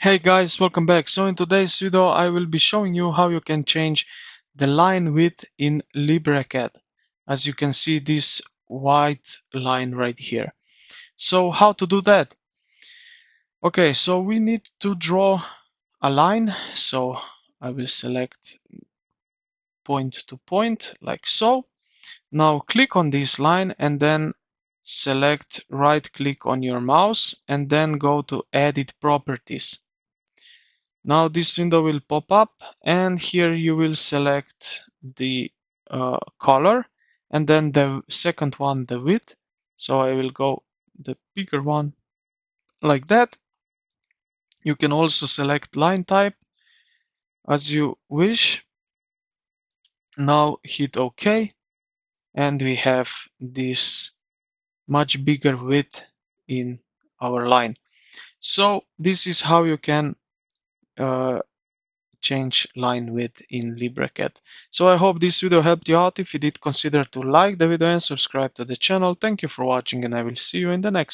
Hey guys, welcome back. So in today's video I will be showing you how you can change the line width in LibreCAD. As you can see this white line right here. So how to do that? Okay, so we need to draw a line. So I will select point to point like so. Now click on this line and then select right click on your mouse and then go to edit properties. Now this window will pop up and here you will select the color and then the second one, the width. So I will go the bigger one like that. You can also select line type as you wish. Now hit OK and we have this much bigger width in our line. So this is how you can uh, change line width in LibreCAD. So I hope this video helped you out. If you did, consider to like the video and subscribe to the channel. Thank you for watching and I will see you in the next